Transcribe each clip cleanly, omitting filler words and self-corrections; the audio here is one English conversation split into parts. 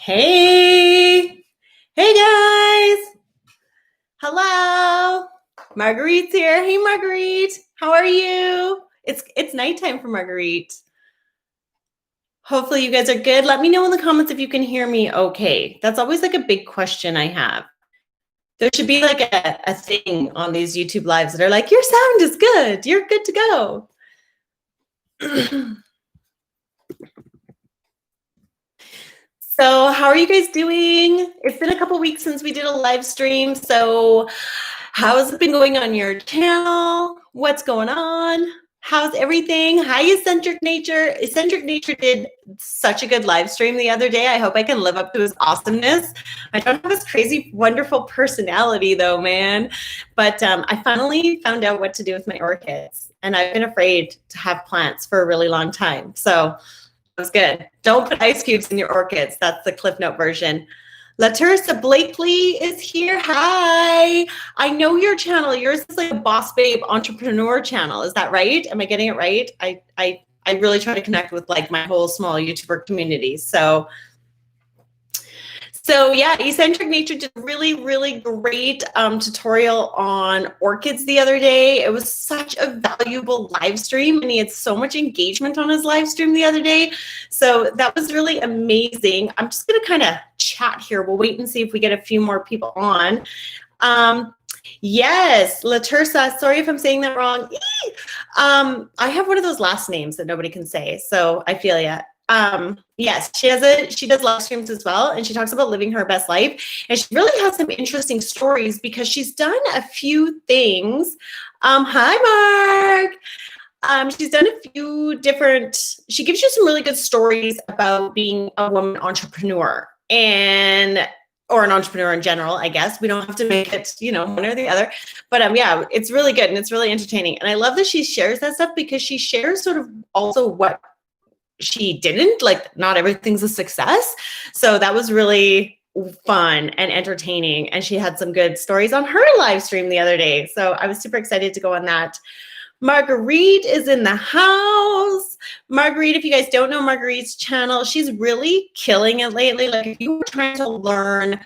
Hey, hey guys. Hello. Marguerite's here. Hey Marguerite. How are you? It's nighttime for Marguerite. Hopefully you guys are good. Let me know in the comments if you can hear me okay. That's always like a big question I have. There should be like a thing on these YouTube lives that are like, your sound is good. You're good to go. So how are you guys doing? It's been a couple weeks since we did a live stream. So how's it been going on your channel? What's going on? How's everything? Hi, Eccentric Nature. Eccentric Nature did such a good live stream the other day. I hope I can live up to his awesomeness. I don't have this crazy, wonderful personality though, man. But I finally found out what to do with my orchids. And I've been afraid to have plants for a really long time. So that's good. Don't put ice cubes in your orchids. That's the Cliff Note version. Latersa Blakely is here. Hi. I know your channel. Yours is like a Boss Babe entrepreneur channel. Is that right? Am I getting it right? I really try to connect with like my whole small YouTuber community. So yeah, Eccentric Nature did a really, really great tutorial on orchids the other day. It was such a valuable live stream, and he had so much engagement on his live stream the other day. So that was really amazing. I'm just going to kind of chat here. We'll wait and see if we get a few more people on. Yes, Latersa. Sorry if I'm saying that wrong. I have one of those last names that nobody can say, so I feel ya. Yes, she does live streams as well, and she talks about living her best life, and she really has some interesting stories because she's done a few things. Hi Mark. She's done a few different, she gives you some really good stories about being a woman entrepreneur or an entrepreneur in general, I guess. We don't have to make it, one or the other. But yeah, it's really good and it's really entertaining. And I love that she shares that stuff because she shares sort of also what she didn't, like not everything's a success. So that was really fun and entertaining. And she had some good stories on her live stream the other day. So I was super excited to go on that. Marguerite is in the house. Marguerite, if you guys don't know Marguerite's channel, she's really killing it lately. Like if you were trying to learn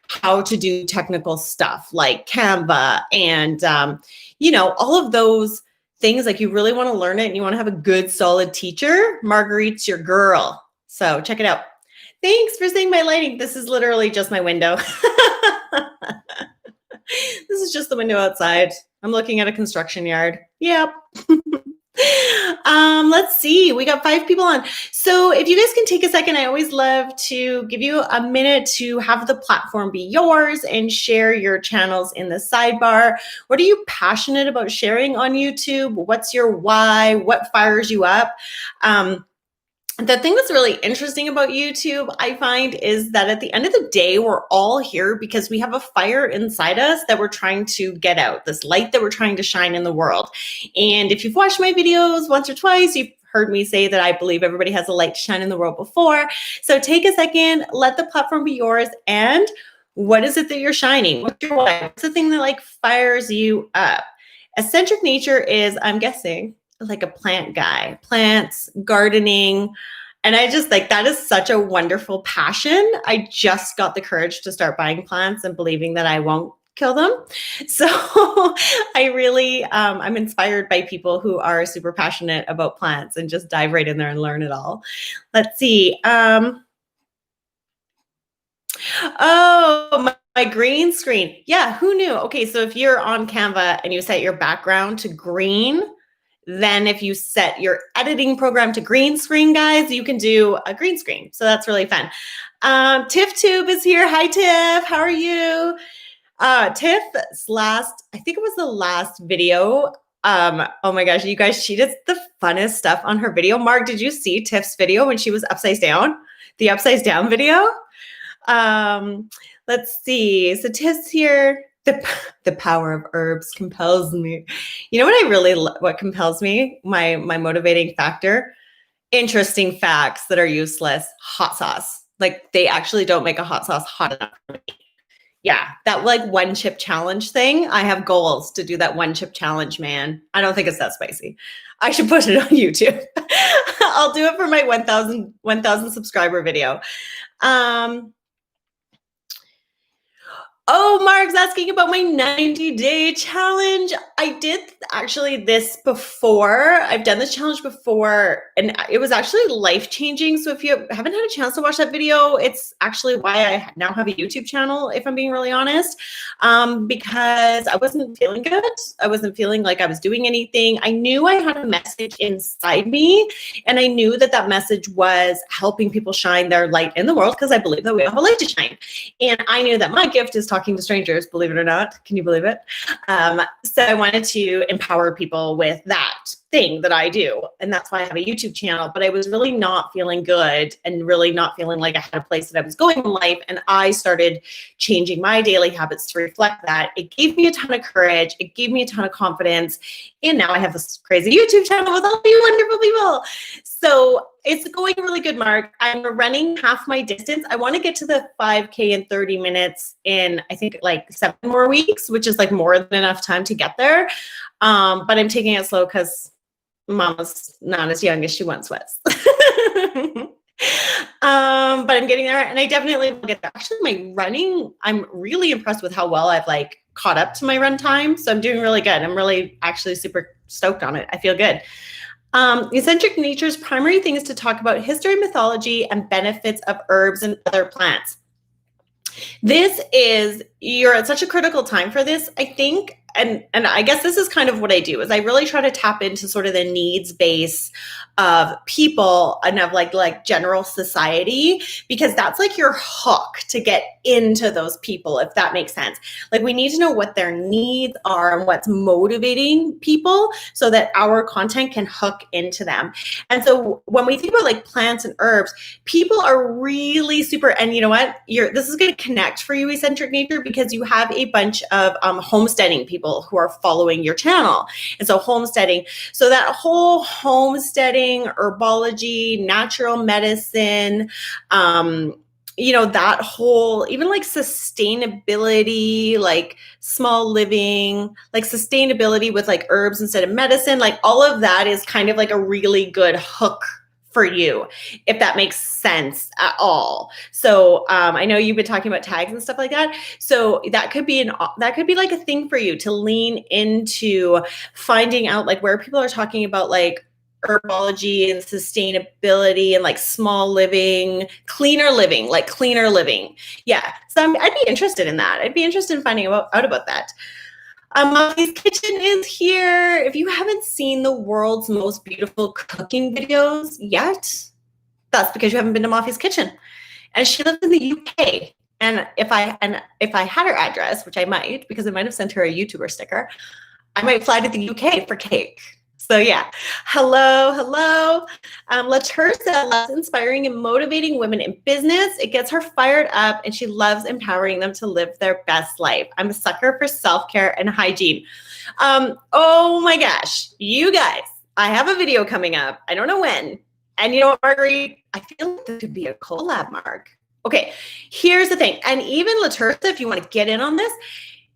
how to do technical stuff like Canva and, all of those things, like you really want to learn it and you want to have a good, solid teacher, Marguerite's your girl. So check it out. Thanks for seeing my lighting. This is literally just my window. This is just the window outside. I'm looking at a construction yard. Yep. Let's see. We got 5 people on. So if you guys can take a second, I always love to give you a minute to have the platform be yours and share your channels in the sidebar. What are you passionate about sharing on YouTube? What's your why? What fires you up? The thing that's really interesting about YouTube, I find, is that at the end of the day, we're all here because we have a fire inside us that we're trying to get out, this light that we're trying to shine in the world. And if you've watched my videos once or twice, you've heard me say that I believe everybody has a light to shine in the world before. So take a second, let the platform be yours. And what is it that you're shining? What's your why? What's the thing that like fires you up? Eccentric Nature is, I'm guessing, like a plant guy, plants, gardening. And I just like, that is such a wonderful passion. I just got the courage to start buying plants and believing that I won't kill them. So I really, I'm inspired by people who are super passionate about plants and just dive right in there and learn it all. Let's see. Oh, my green screen. Yeah, who knew? Okay, so if you're on Canva and you set your background to green, then if you set your editing program to green screen, guys, you can do a green screen. So that's really fun. Tiff Tube is here. Hi, Tiff. How are you? Tiff's last, I think it was the last video. Oh my gosh, you guys, she did the funnest stuff on her video. Mark, did you see Tiff's video when she was upside down? The upside down video? Let's see. So Tiff's here. The power of herbs compels me. You know what compels me? My motivating factor? Interesting facts that are useless. Hot sauce. Like they actually don't make a hot sauce hot enough for me. Yeah, that like one chip challenge thing. I have goals to do that one chip challenge, man. I don't think it's that spicy. I should put it on YouTube. I'll do it for my 1,000 subscriber video. Oh, Mark's asking about my 90-day challenge. I did actually this before. I've done this challenge before, and it was actually life-changing. So if you haven't had a chance to watch that video, it's actually why I now have a YouTube channel, if I'm being really honest, because I wasn't feeling good. I wasn't feeling like I was doing anything. I knew I had a message inside me, and I knew that that message was helping people shine their light in the world, because I believe that we all have a light to shine. And I knew that my gift is talking to strangers, believe it or not. Can you believe it? So I wanted to empower people with that thing that I do. And that's why I have a YouTube channel. But I was really not feeling good and really not feeling like I had a place that I was going in life. And I started changing my daily habits to reflect that. It gave me a ton of courage. It gave me a ton of confidence. And now I have this crazy YouTube channel with all you wonderful people. So it's going really good, Mark. I'm running half my distance. I want to get to the 5K in 30 minutes in, I think, like 7 more weeks, which is like more than enough time to get there. But I'm taking it slow because Mama's not as young as she once was. But I'm getting there, and I definitely will get there. Actually, my running, I'm really impressed with how well I've like caught up to my run time. So I'm doing really good. I'm really actually super stoked on it. I feel good. Eccentric Nature's primary thing is to talk about history, mythology, and benefits of herbs and other plants. This is, you're at such a critical time for this, I think. And I guess this is kind of what I do, is I really try to tap into sort of the needs base of people and of like general society, because that's like your hook to get into those people, if that makes sense. Like, we need to know what their needs are and what's motivating people so that our content can hook into them. And so when we think about like plants and herbs, people are really super, and you know what? This is going to connect for you, Eccentric Nature, because you have a bunch of homesteading people who are following your channel. And so homesteading, so that whole homesteading, herbology, natural medicine, that whole, even like sustainability, like small living, like sustainability with like herbs instead of medicine, like all of that is kind of like a really good hook for you, if that makes sense at all. So I know you've been talking about tags and stuff like that. So that could be like a thing for you to lean into, finding out like where people are talking about like herbology and sustainability and like small living, cleaner living. Yeah. So I'd be interested in that. I'd be interested in finding out about that. Mommy's Kitchen is here. If you haven't seen the world's most beautiful cooking videos yet, that's because you haven't been to Mommy's Kitchen. And she lives in the UK. And if I had her address, which I might, because I might have sent her a YouTuber sticker, I might fly to the UK for cake. So yeah, hello. LaTursa loves inspiring and motivating women in business. It gets her fired up, and she loves empowering them to live their best life. I'm a sucker for self-care and hygiene. Oh my gosh, you guys, I have a video coming up. I don't know when. And you know what, Marguerite? I feel like this could be a collab, Mark. Okay, here's the thing. And even LaTursa, if you want to get in on this,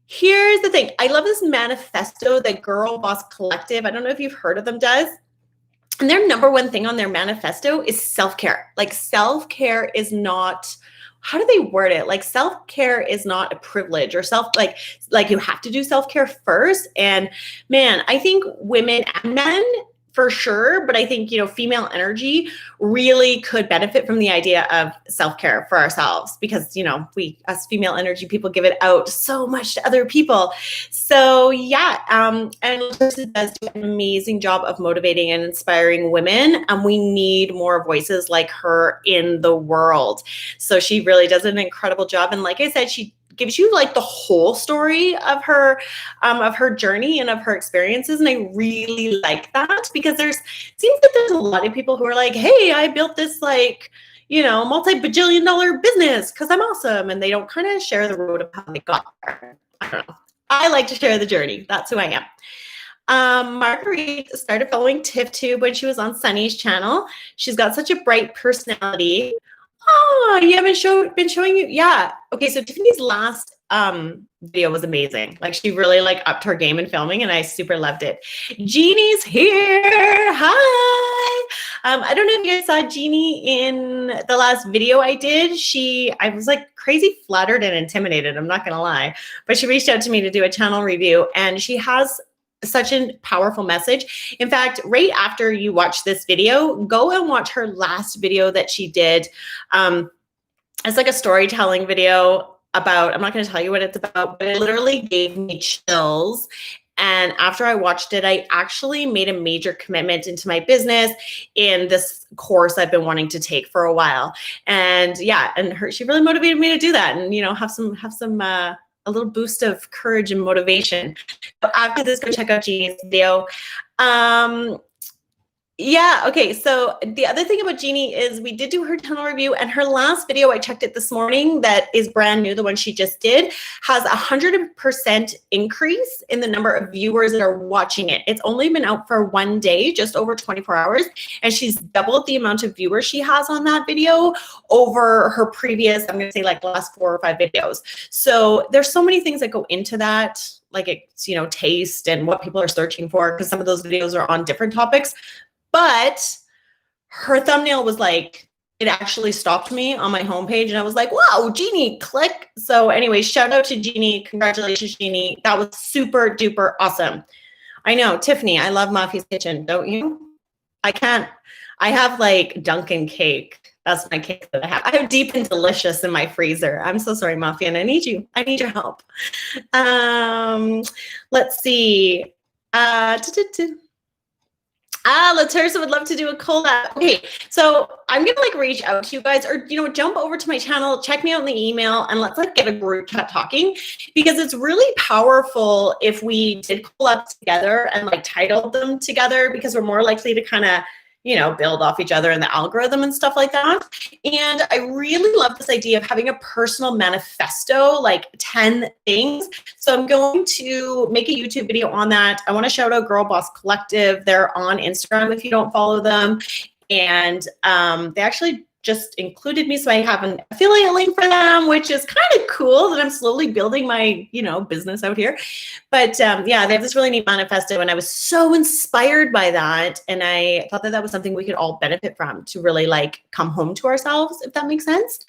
here's the thing. I love this manifesto that Girl Boss Collective, I don't know if you've heard of them, does. And their number one thing on their manifesto is self-care. Like, self-care is not, how do they word it? Like, self-care is not a privilege, or like you have to do self-care first. And man, I think women and men for sure, but I think, female energy really could benefit from the idea of self-care for ourselves, because, we, as female energy people, give it out so much to other people. So yeah, and Lisa does do an amazing job of motivating and inspiring women, and we need more voices like her in the world. So she really does an incredible job. And like I said, she gives you like the whole story of her journey and of her experiences. And I really like that, because seems that there's a lot of people who are like, hey, I built this like, multi-bajillion-dollar business because I'm awesome. And they don't kind of share the road of how they got there. I don't know. I like to share the journey. That's who I am. Marguerite started following TiffTube when she was on Sunny's channel. She's got such a bright personality. Oh, you haven't been showing you? Yeah. Okay, so Tiffany's last video was amazing. Like she really like upped her game in filming and I super loved it. Jeannie's here. Hi. I don't know if you guys saw Jeannie in the last video I did. I was like crazy flattered and intimidated. I'm not going to lie, but she reached out to me to do a channel review and she has such a powerful message. In fact, right after you watch this video, go and watch her last video that she did. It's like a storytelling video about, I'm not going to tell you what it's about, but it literally gave me chills. And after I watched it, I actually made a major commitment into my business in this course I've been wanting to take for a while. And yeah, and she really motivated me to do that and, you know, have a little boost of courage and motivation. But after this, go check out Jeannie's video. Yeah, okay, so the other thing about Jeannie is we did do her channel review and her last video, I checked it this morning, that is brand new, the one she just did, has 100% increase in the number of viewers that are watching it. It's only been out for 1 day, just over 24 hours, and she's doubled the amount of viewers she has on that video over her previous, I'm gonna say like last 4 or 5 videos. So there's so many things that go into that, like it's, you know, taste and what people are searching for, because some of those videos are on different topics. But her thumbnail was like, it actually stopped me on my homepage and I was like, wow, Jeannie, click. So anyway, shout out to Jeannie. Congratulations, Jeannie. That was super duper awesome. I know, Tiffany, I love Mafia's Kitchen, don't you? I have like Dunkin' cake. That's my cake that I have. I have Deep and Delicious in my freezer. I'm so sorry, Mafia, and I need you. I need your help. Let's see. Laterza would love to do a collab. Okay, so I'm gonna like reach out to you guys, or you know, jump over to my channel, check me out in the email, and let's like get a group chat talking, because it's really powerful if we did collab together and like titled them together, because we're more likely to kind of, you know, build off each other in the algorithm and stuff like that. And I really love this idea of having a personal manifesto, like 10 things. So I'm going to make a YouTube video on that. I want to shout out Girl Boss Collective. They're on Instagram if you don't follow them. And they actually just included me, so I have an affiliate link for them, which is kind of cool that I'm slowly building my, you know, business out here. But yeah, they have this really neat manifesto, and I was so inspired by that, and I thought that that was something we could all benefit from to really like come home to ourselves, if that makes sense.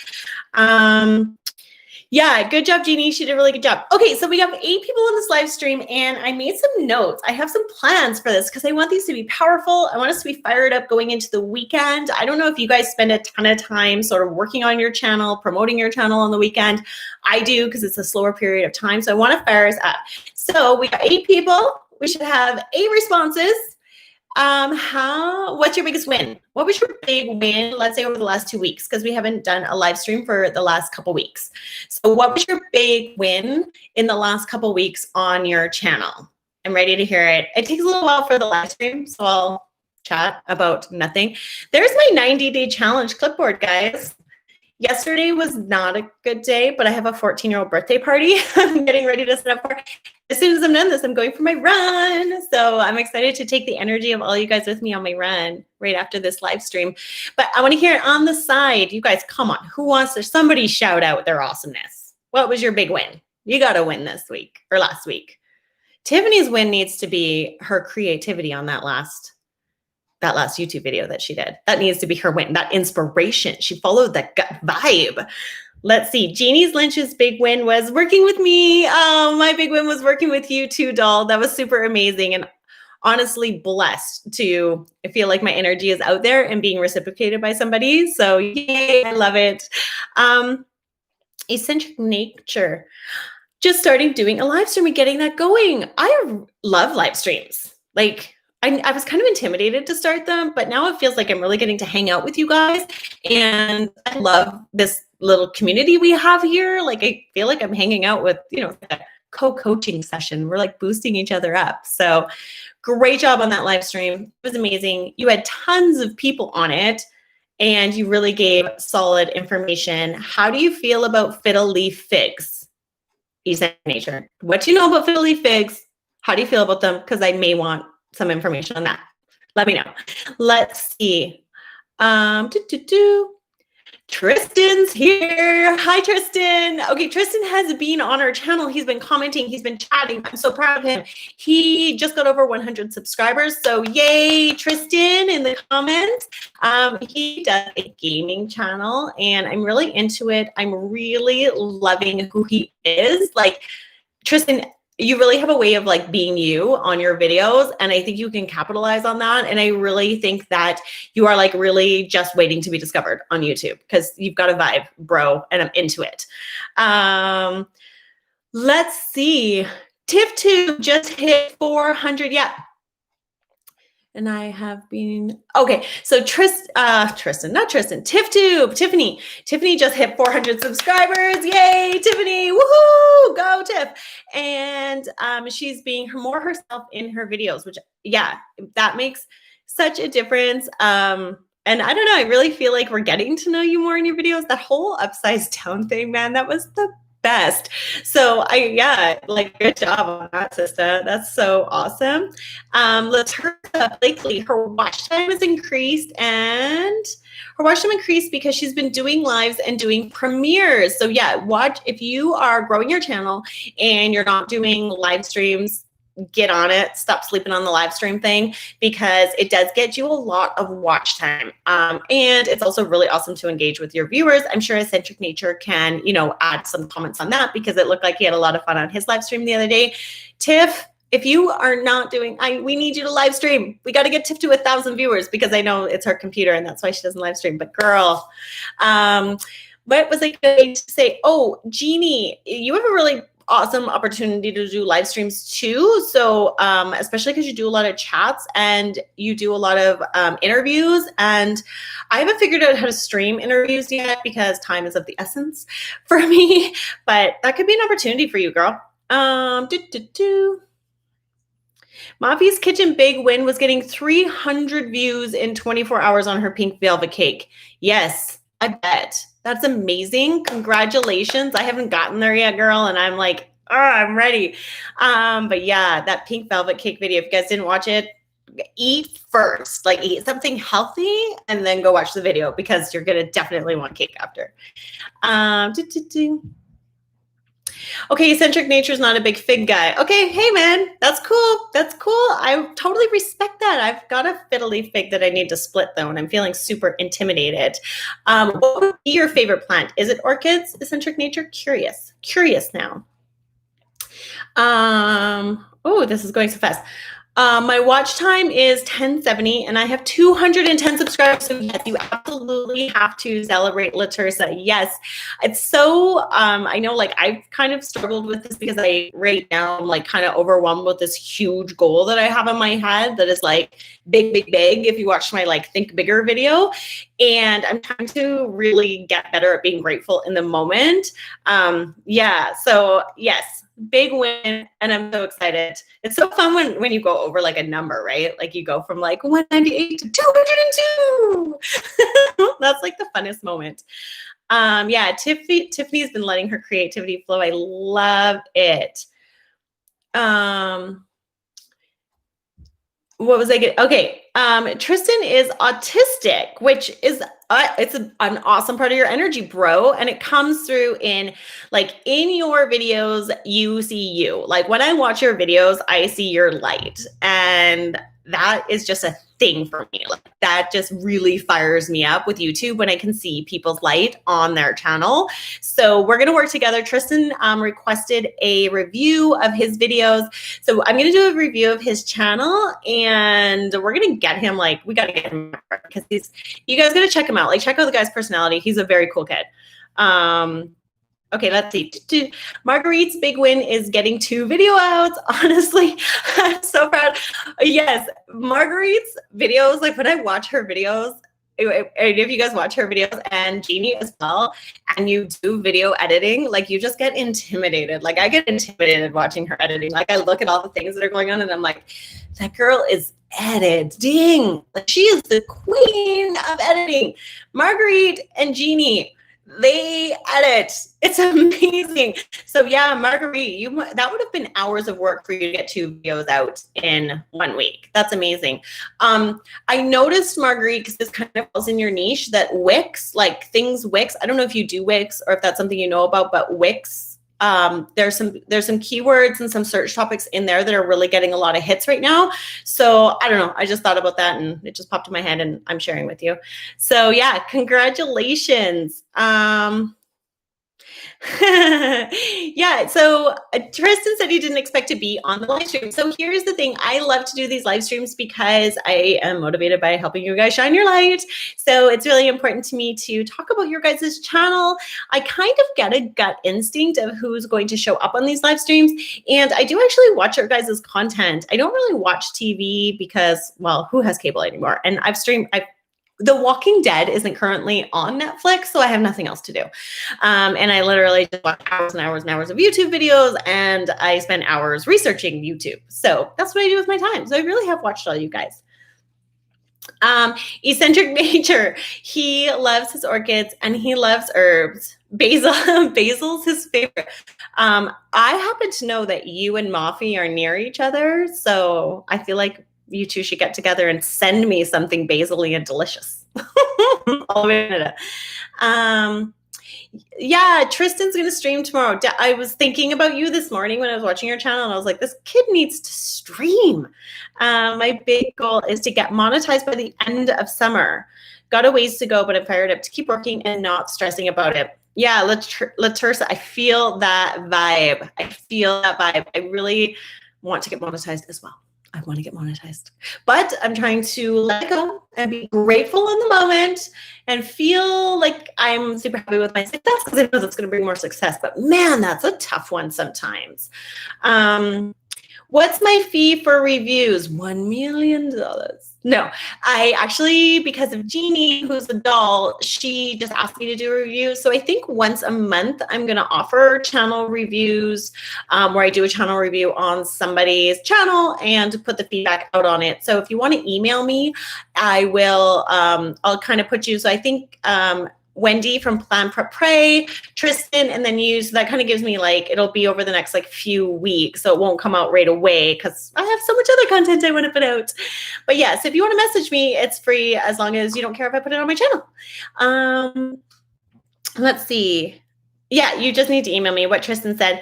Yeah, good job, Jeannie. She did a really good job. Okay, so we have 8 people on this live stream, and I made some notes. I have some plans for this because I want these to be powerful. I want us to be fired up going into the weekend. I don't know if you guys spend a ton of time sort of working on your channel, promoting your channel on the weekend. I do, because it's a slower period of time. So I want to fire us up. So we got 8 people. We should have 8 responses. What's your biggest win? What was your big win, let's say over the last 2 weeks, because we haven't done a live stream for the last couple weeks. So what was your big win in the last couple weeks on your channel? I'm ready to hear it. It takes a little while for the live stream, so I'll chat about nothing. There's my 90-day challenge clipboard, guys. Yesterday was not a good day, but I have a 14-year-old birthday party I'm getting ready to set up for. As soon as I'm done this, I'm going for my run. So I'm excited to take the energy of all you guys with me on my run right after this live stream. But I want to hear it on the side. You guys, come on. Who wants to, somebody shout out their awesomeness. What was your big win? You got to win this week or last week. Tiffany's win needs to be her creativity on that last YouTube video that she did. That needs to be her win, that inspiration. She followed that gut vibe. Let's see. Jeannie's Lynch's big win was working with me. Oh, my big win was working with you too, doll. That was super amazing. And honestly blessed to feel like my energy is out there and being reciprocated by somebody. So yay, I love it. Eccentric nature. Just starting doing a live stream and getting that going. I love live streams. Like, I was kind of intimidated to start them, but now it feels like I'm really getting to hang out with you guys. And I love this little community we have here. Like, I feel like I'm hanging out with, you know, a co-coaching session. We're like boosting each other up. So great job on that live stream. It was amazing. You had tons of people on it and you really gave solid information. How do you feel about fiddle leaf figs? Eccentric nature. What do you know about fiddle leaf figs? How do you feel about them? Because I may want some information on that. Let me know. Let's see. Tristan's here. Hi, Tristan. Okay, Tristan has been on our channel. He's been commenting. He's been chatting. I'm so proud of him. He just got over 100 subscribers. So yay, Tristan, in the comments. He does a gaming channel, and I'm really into it. I'm really loving who he is. Like, Tristan, you really have a way of like being you on your videos, and I think you can capitalize on that. And I really think that you are like really just waiting to be discovered on YouTube because you've got a vibe, bro, and I'm into it. Let's see. TIFF2 just hit 400. Yeah. And I have been, okay, so Tristan, not Tristan, TIFF2, Tiffany just hit 400 subscribers. Yay, Tiffany, woohoo, go Tiff. And she's being more herself in her videos, which, yeah, that makes such a difference. And I don't know, I really feel like we're getting to know you more in your videos. That whole upside down thing, man, that was the best. So like good job on that, sister. That's so awesome. Laterza Blakely, her watch time has increased, and her watch time increased because she's been doing lives and doing premieres. So yeah, watch if you are growing your channel and you're not doing live streams. Get on it. Stop sleeping on the live stream thing because it does get you a lot of watch time. And it's also really awesome to engage with your viewers. I'm sure Eccentric Nature can, add some comments on that because it looked like he had a lot of fun on his live stream the other day. Tiff, if you are not doing, we need you to live stream. We got to get Tiff to 1,000 viewers because I know it's her computer and that's why she doesn't live stream. But girl, what was I going to say? Oh, Jeannie, you have a really awesome opportunity to do live streams too. So especially because you do a lot of chats and you do a lot of interviews, and I haven't figured out how to stream interviews yet because time is of the essence for me, but that could be an opportunity for you, girl. Mafi's Kitchen Big Win was getting 300 views in 24 hours on her pink velvet cake. Yes, I bet. That's amazing. Congratulations. I haven't gotten there yet, girl. And I'm like, oh, I'm ready. But yeah, that pink velvet cake video, if you guys didn't watch it, eat first. Like eat something healthy and then go watch the video because you're going to definitely want cake after. Okay, Eccentric Nature's not a big fig guy. Okay, hey man, that's cool. That's cool. I totally respect that. I've got a fiddly fig that I need to split though, and I'm feeling super intimidated. What would be your favorite plant? Is it orchids, Eccentric Nature? Curious now. Oh, this is going so fast. My watch time is 1070 and I have 210 subscribers. So yes, you absolutely have to celebrate Laterza. Yes, it's so, I know like I've kind of struggled with this because right now I'm like kind of overwhelmed with this huge goal that I have in my head that is like big, if you watch my like Think Bigger video. And I'm trying to really get better at being grateful in the moment. Yeah, so yes. Big win, and I'm so excited. It's so fun when you go over like a number, right? Like you go from like 198 to 202. That's like the funnest moment. Yeah, Tiffany's been letting her creativity flow. I love it. What was I getting? Okay. Tristan is autistic, which is it's an awesome part of your energy, bro. And it comes through in your videos, you see you. Like when I watch your videos, I see your light. And that is just a thing for me. Like that just really fires me up with YouTube when I can see people's light on their channel. So we're going to work together. Tristan requested a review of his videos. So I'm going to do a review of his channel and we're going to get him we got to get him because you guys got to check him out. Like check out the guy's personality. He's a very cool kid. Okay, let's see. Marguerite's big win is getting 2 video outs. Honestly, I'm so proud. Yes, Marguerite's videos, like when I watch her videos, if you guys watch her videos and Jeannie as well, and you do video editing, like you just get intimidated. Like I get intimidated watching her editing. Like I look at all the things that are going on and I'm like, that girl is editing. Like she is the queen of editing. Marguerite and Jeannie, They edit. It's amazing. So yeah, Marguerite, that would have been hours of work for you to get 2 videos out in 1 week. That's amazing. I noticed, Marguerite, because this kind of falls in your niche, that Wix, like things Wix, I don't know if you do Wix or if that's something you know about, but Wix, there's some keywords and some search topics in there that are really getting a lot of hits right now. So I don't know. I just thought about that and it just popped in my head and I'm sharing with you. So yeah, congratulations. Yeah, so Tristan said he didn't expect to be on the live stream. So here's the thing. I love to do these live streams because I am motivated by helping you guys shine your light. So it's really important to me to talk about your guys' channel. I kind of get a gut instinct of who's going to show up on these live streams. And I do actually watch your guys' content. I don't really watch TV because, well, who has cable anymore? And The Walking Dead isn't currently on Netflix, so I have nothing else to do. And I literally just watch hours and hours and hours of YouTube videos, and I spend hours researching YouTube. So that's what I do with my time. So I really have watched all you guys. Eccentric Nature, he loves his orchids and he loves herbs. Basil's his favorite. I happen to know that you and Mafi are near each other, so I feel like you two should get together and send me something basil-y and delicious. All the way to Canada. Yeah, Tristan's going to stream tomorrow. I was thinking about you this morning when I was watching your channel, and I was like, this kid needs to stream. My big goal is to get monetized by the end of summer. Got a ways to go, but I'm fired up to keep working and not stressing about it. Yeah, Latursa, I feel that vibe. I really want to get monetized as well. I want to get monetized, but I'm trying to let it go and be grateful in the moment and feel like I'm super happy with my success because I know that's going to bring more success. But man, that's a tough one sometimes. What's my fee for reviews? $1 million. No, I actually, because of Jeannie, who's a doll, she just asked me to do a review. So I think once a month, I'm going to offer channel reviews where I do a channel review on somebody's channel and put the feedback out on it. So if you want to email me, I will, I'll kind of put you. So I think Wendy from Plan Prep Pray, Tristan, and then you. So that kind of gives me like, it'll be over the next like few weeks. So it won't come out right away because I have so much other content I want to put out. But yes, if you want to message me, it's free as long as you don't care if I put it on my channel. Let's see. Yeah, you just need to email me what Tristan said.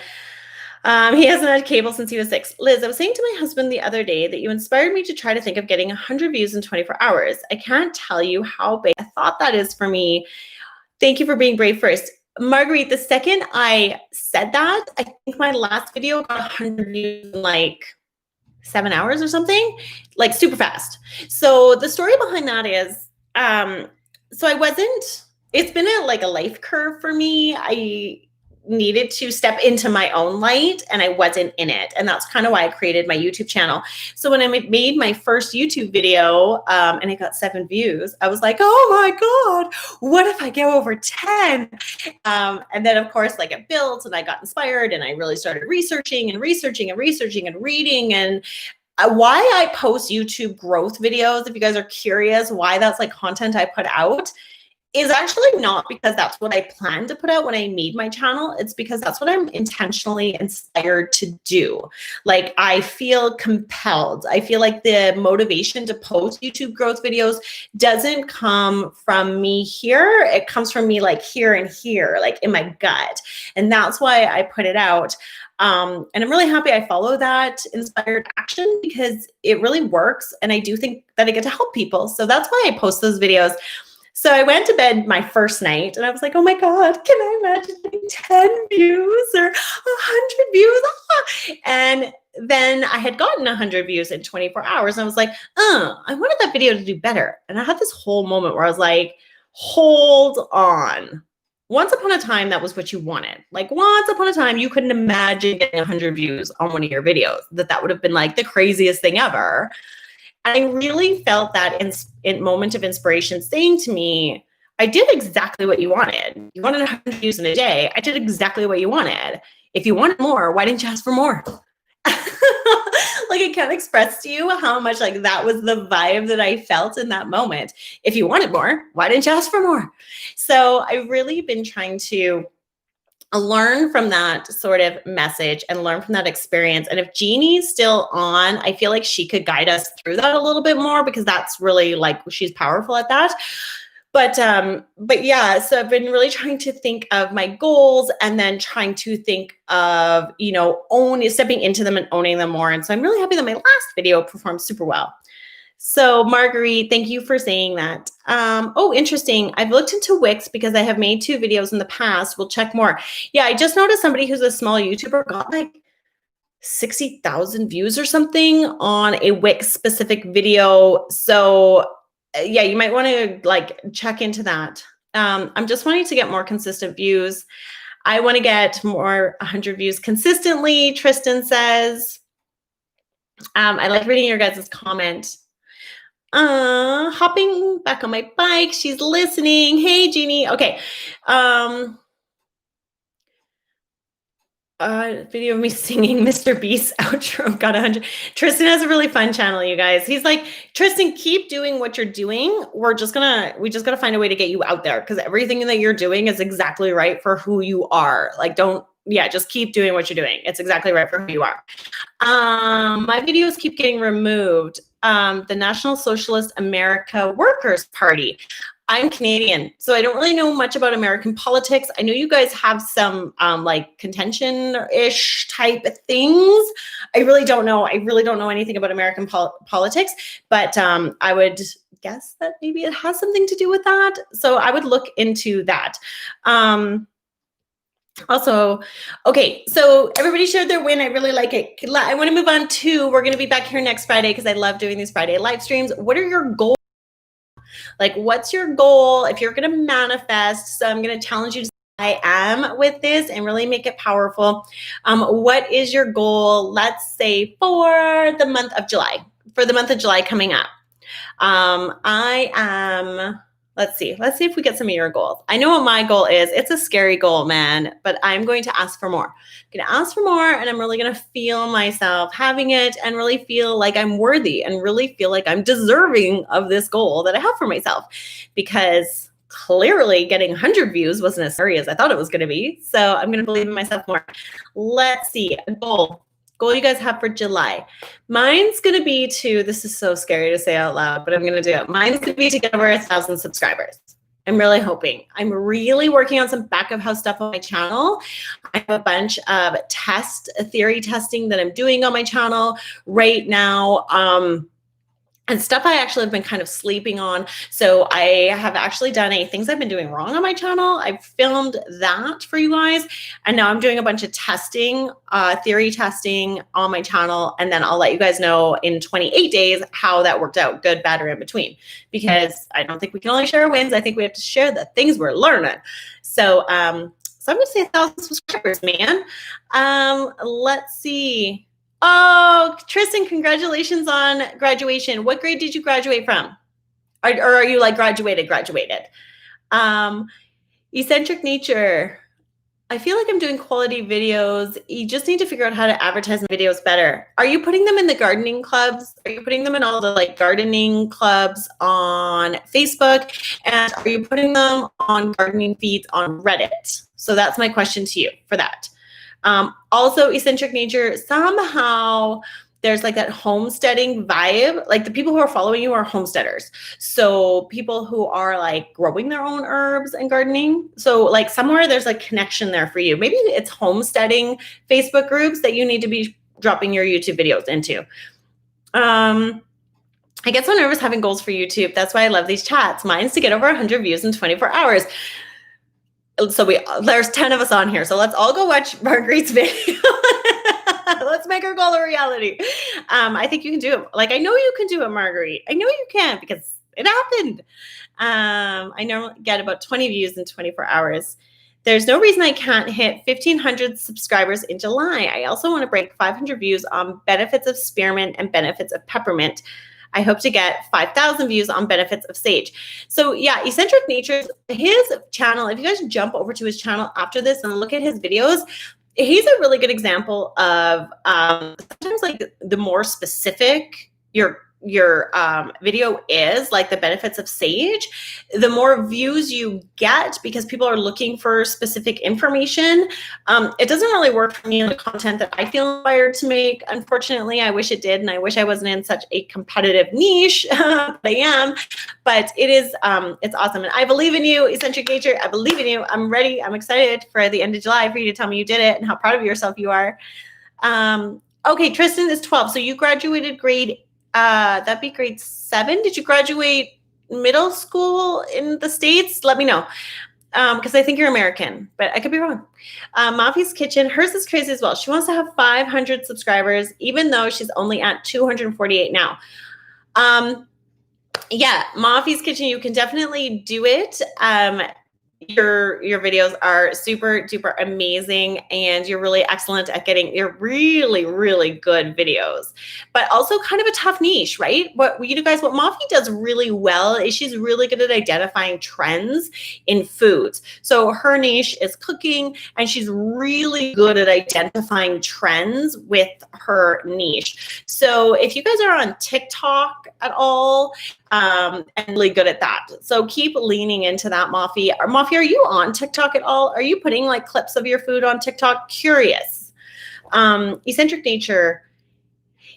He hasn't had cable since he was 6. Liz, I was saying to my husband the other day that you inspired me to try to think of getting 100 views in 24 hours. I can't tell you how big a thought that is for me. Thank you for being brave first. Marguerite, the second I said that, I think my last video got 100 views in like 7 hours or something, like super fast. So the story behind that is, it's been a life curve for me. I needed to step into my own light and I wasn't in it. And that's kind of why I created my YouTube channel. So when I made my first YouTube video and it got 7 views, I was like, oh my God, what if I get over 10? And then of course, like it built and I got inspired and I really started researching and reading and why I post YouTube growth videos. If you guys are curious why that's like content I put out, is actually not because that's what I planned to put out when I made my channel. It's because that's what I'm intentionally inspired to do. Like I feel compelled. I feel like the motivation to post YouTube growth videos doesn't come from me here. It comes from me like here and here, like in my gut. And that's why I put it out. And I'm really happy I follow that inspired action because it really works. And I do think that I get to help people. So that's why I post those videos. So I went to bed my first night and I was like, oh my God, can I imagine getting 10 views or 100 views? And then I had gotten 100 views in 24 hours. And I was like, I wanted that video to do better. And I had this whole moment where I was like, hold on. Once upon a time, that was what you wanted. Like once upon a time, you couldn't imagine getting 100 views on one of your videos, that would have been like the craziest thing ever. I really felt that in moment of inspiration saying to me, I did exactly what you wanted. You wanted 100 views in a day. I did exactly what you wanted. If you wanted more, why didn't you ask for more? Like Like I can't express to you how much like that was the vibe that I felt in that moment. If you wanted more, why didn't you ask for more? So I've really been trying to learn from that sort of message and learn from that experience. And if Jeannie's still on, I feel like she could guide us through that a little bit more, because that's really like, she's powerful at that. But yeah, so I've been really trying to think of my goals and then trying to think of, you know, stepping into them and owning them more. And so I'm really happy that my last video performed super well. So Marguerite, thank you for saying that. Oh, interesting. I've looked into Wix because I have made 2 videos in the past. We'll check more. Yeah, I just noticed somebody who's a small YouTuber got like 60,000 views or something on a Wix specific video. So yeah, you might want to like check into that. I'm just wanting to get more consistent views. I want to get more 100 views consistently, Tristan says. I like reading your guys' comment. Hopping back on my bike. She's listening. Hey, Jeannie. Okay. Video of me singing Mr. Beast's outro got 100. Tristan has a really fun channel, you guys. He's like, Tristan, keep doing what you're doing. We just gotta find a way to get you out there, because everything that you're doing is exactly right for who you are. Like, just keep doing what you're doing. It's exactly right for who you are. My videos keep getting removed. The National Socialist America Workers Party. I'm Canadian, so I don't really know much about American politics. I know you guys have some like contention-ish type things. I really don't know. I really don't know anything about American politics, but I would guess that maybe it has something to do with that. So I would look into that. Also, okay, so everybody shared their win. I really like it. I want to move on to, we're going to be back here next Friday because I love doing these Friday live streams. What are your goals? Like, what's your goal if you're going to manifest? So I'm going to challenge you to say, I am with this and really make it powerful. What is your goal? Let's say for the month of July, coming up. I am... Let's see if we get some of your goals. I know what my goal is. It's a scary goal, man, but I'm going to ask for more. I'm going to ask for more, and I'm really going to feel myself having it and really feel like I'm worthy and really feel like I'm deserving of this goal that I have for myself, because clearly getting 100 views wasn't as scary as I thought it was going to be. So I'm going to believe in myself more. Let's see, a goal you guys have for July. Mine's going to be this is so scary to say out loud, but I'm going to do it. Mine's going to be to get over 1,000 subscribers. I'm really hoping. I'm really working on some back of house stuff on my channel. I have a bunch of theory testing that I'm doing on my channel right now. And stuff I actually have been kind of sleeping on. So I have actually done things I've been doing wrong on my channel. I've filmed that for you guys. And now I'm doing a bunch of testing, theory testing on my channel. And then I'll let you guys know in 28 days how that worked out, good, bad, or in between. Because I don't think we can only share wins. I think we have to share the things we're learning. So, so I'm going to say 1,000 subscribers, man. Let's see. Oh, Tristan, congratulations on graduation. What grade did you graduate from? Or are you like graduated? Eccentric nature. I feel like I'm doing quality videos. You just need to figure out how to advertise my videos better. Are you putting them in the gardening clubs? Are you putting them in all the like gardening clubs on Facebook? And are you putting them on gardening feeds on Reddit? So that's my question to you for that. Also, eccentric nature, somehow there's like that homesteading vibe. Like the people who are following you are homesteaders. So people who are like growing their own herbs and gardening. So like somewhere there's like connection there for you. Maybe it's homesteading Facebook groups that you need to be dropping your YouTube videos into. I get so nervous having goals for YouTube. That's why I love these chats. Mine's to get over 100 views in 24 hours. So there's 10 of us on here. So let's all go watch Marguerite's video. Let's make our goal a reality. I think you can do it. Like, I know you can do it, Marguerite. I know you can because it happened. I normally get about 20 views in 24 hours. There's no reason I can't hit 1,500 subscribers in July. I also want to break 500 views on benefits of spearmint and benefits of peppermint. I hope to get 5,000 views on benefits of sage. So yeah, Eccentric Natures, his channel, if you guys jump over to his channel after this and look at his videos, he's a really good example of sometimes like the more specific your video is, like the benefits of sage, the more views you get because people are looking for specific information. It doesn't really work for me on the content that I feel inspired to make. Unfortunately, I wish it did, and I wish I wasn't in such a competitive niche, but I am. But it is, it's awesome. And I believe in you, Eccentric Nature. I believe in you. I'm ready. I'm excited for the end of July for you to tell me you did it and how proud of yourself you are. Okay, Tristan is 12. So you graduated grade, that'd be grade 7. Did you graduate middle school in the States? Let me know. Because I think you're American, but I could be wrong. Mafi's Kitchen, hers is crazy as well. She wants to have 500 subscribers, even though she's only at 248 now. Yeah, Mafi's Kitchen, you can definitely do it. Your videos are super duper amazing, and you're really excellent at getting your really good videos, but also kind of a tough niche, right? What you guys, what Mafi does really well is she's really good at identifying trends in foods. So her niche is cooking, and she's really good at identifying trends with her niche. So if you guys are on TikTok at all, and really good at that. So keep leaning into that, Mafi. Mafi, are you on TikTok at all? Are you putting like clips of your food on TikTok? Curious. Eccentric Nature.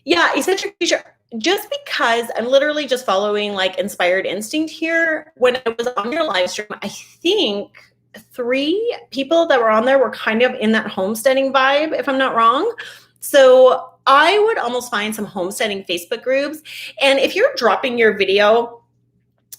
Yeah, Eccentric Nature. Just because I'm literally just following like Inspired Instinct here. When I was on your live stream, I think 3 people that were on there were kind of in that homesteading vibe, if I'm not wrong. So I would almost find some homesteading Facebook groups. And if you're dropping your video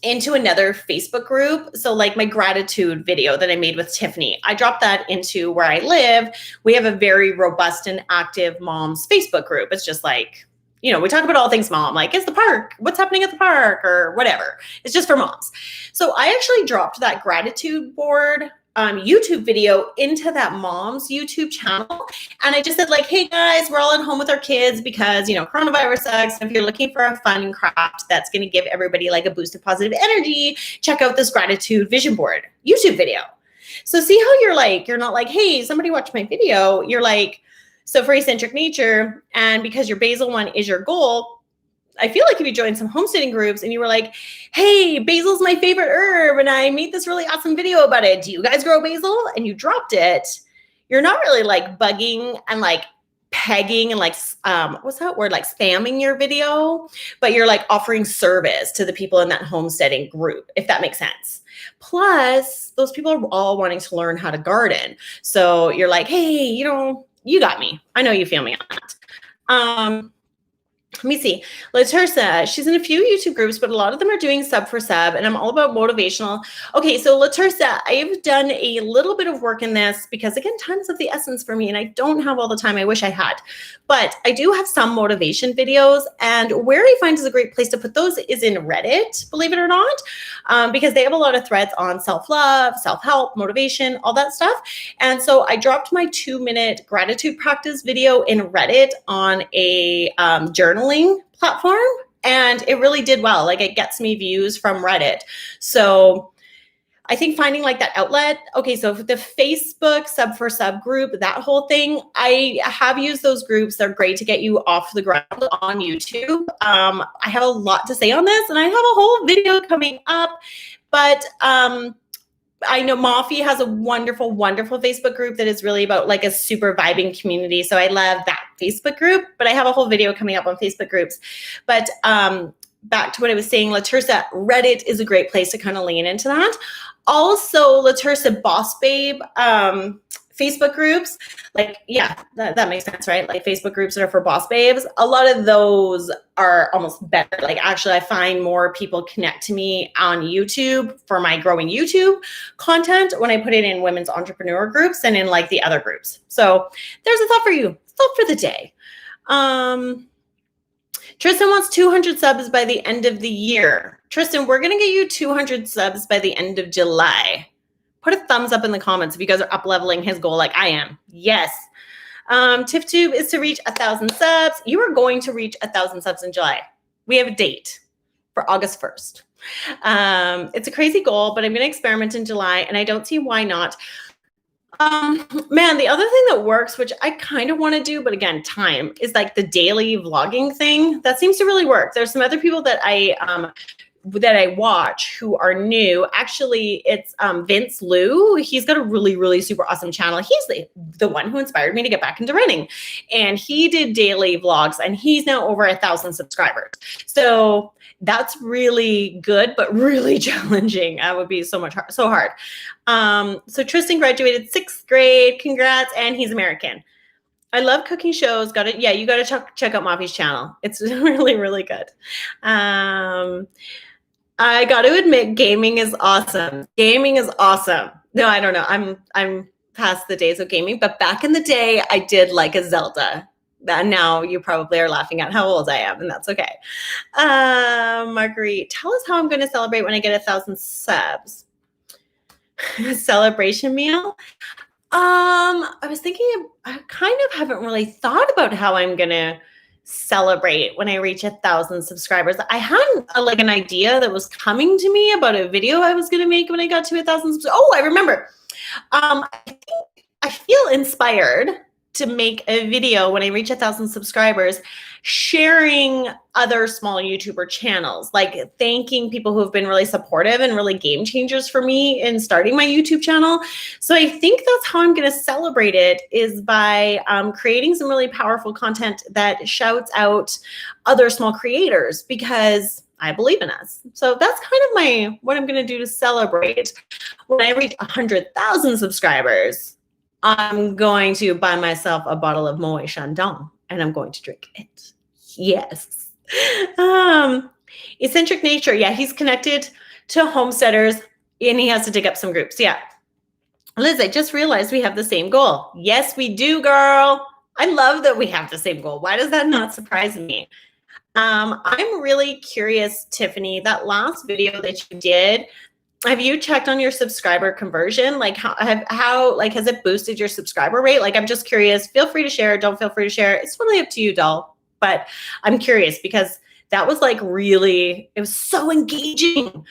into another Facebook group, so like my gratitude video that I made with Tiffany, I dropped that into where I live. We have a very robust and active moms Facebook group. It's just like, you know, we talk about all things mom, like, is the park, what's happening at the park, or whatever. It's just for moms. So I actually dropped that gratitude board YouTube video into that mom's YouTube channel. And I just said like, hey guys, we're all at home with our kids because, you know, coronavirus sucks. If you're looking for a fun craft that's going to give everybody like a boost of positive energy, check out this gratitude vision board YouTube video. So see how you're not like, hey, somebody watched my video. You're like, so for Eccentric Nature, and because your basil one is your goal, I feel like if you joined some homesteading groups and you were like, hey, basil's my favorite herb, and I made this really awesome video about it. Do you guys grow basil? And you dropped it. You're not really like bugging and like pegging and like, what's that word? Like spamming your video, but you're like offering service to the people in that homesteading group, if that makes sense. Plus, those people are all wanting to learn how to garden. So you're like, hey, you know, you got me. I know you feel me on that. Let me see. Latersa, she's in a few YouTube groups, but a lot of them are doing sub for sub, and I'm all about motivational. Okay, so Latersa, I've done a little bit of work in this because, again, time's of the essence for me, and I don't have all the time I wish I had. But I do have some motivation videos, and where I find is a great place to put those is in Reddit, believe it or not, because they have a lot of threads on self-love, self-help, motivation, all that stuff. And so I dropped my 2-minute gratitude practice video in Reddit on a journaling platform, and it really did well. Like, it gets me views from Reddit. So I think finding like that outlet. Okay, so the Facebook sub for sub group, that whole thing, I have used those groups. They're great to get you off the ground on YouTube. I have a lot to say on this, and I have a whole video coming up, but I know Mafi has a wonderful, wonderful Facebook group that is really about like a super vibing community. So I love that Facebook group, but I have a whole video coming up on Facebook groups. But back to what I was saying, Latersa, Reddit is a great place to kind of lean into that. Also, Latersa Boss Babe Facebook groups, like, yeah, that makes sense, right? Like Facebook groups that are for boss babes. A lot of those are almost better. Like, actually, I find more people connect to me on YouTube for my growing YouTube content when I put it in women's entrepreneur groups than in like the other groups. So there's a thought for you, thought for the day. Tristan wants 200 subs by the end of the year. Tristan, we're going to get you 200 subs by the end of July. Put a thumbs up in the comments if you guys are up leveling his goal like I am. Yes. TiffTube is to reach 1,000 subs. You are going to reach 1,000 subs in July. We have a date for August 1st. It's a crazy goal, but I'm going to experiment in July, and I don't see why not. Man, the other thing that works, which I kind of want to do, but again, time, is like the daily vlogging thing. That seems to really work. There's some other people that I watch who are new. Actually, it's Vince Liu. He's got a really, really super awesome channel. He's the one who inspired me to get back into running. And he did daily vlogs, and he's now over 1,000 subscribers. So that's really good, but really challenging. That would be so hard. So Tristan graduated 6th grade. Congrats. And he's American. I love cooking shows. You got to check out Mafi's channel. It's really, really good. I got to admit, gaming is awesome. Gaming is awesome. No, I don't know. I'm past the days of gaming, but back in the day, I did like a Zelda. And now you probably are laughing at how old I am, and that's okay. Marguerite, tell us how I'm going to celebrate when I get 1,000 subs. Celebration meal. I was thinking, I kind of haven't really thought about how I'm going to celebrate when I reach 1,000 subscribers. I had like an idea that was coming to me about a video I was going to make when I got to 1,000 subscribers. Oh, I remember. I feel inspired to make a video when I reach 1,000 subscribers, sharing other small YouTuber channels, like thanking people who have been really supportive and really game changers for me in starting my YouTube channel. So I think that's how I'm going to celebrate it, is by creating some really powerful content that shouts out other small creators, because I believe in us. So that's kind of what I'm going to do to celebrate. When I reach 100,000 subscribers, I'm going to buy myself a bottle of Moët Chandon, and I'm going to drink it. Yes. Eccentric Nature. Yeah, he's connected to homesteaders, and he has to dig up some groups. Yeah. Liz, I just realized we have the same goal. Yes, we do, girl. I love that we have the same goal. Why does that not surprise me? I'm really curious, Tiffany, that last video that you did, have you checked on your subscriber conversion? Like has it boosted your subscriber rate? Like, I'm just curious. Feel free to share. Don't feel free to share. It's totally up to you, doll. But I'm curious because that was like it was so engaging.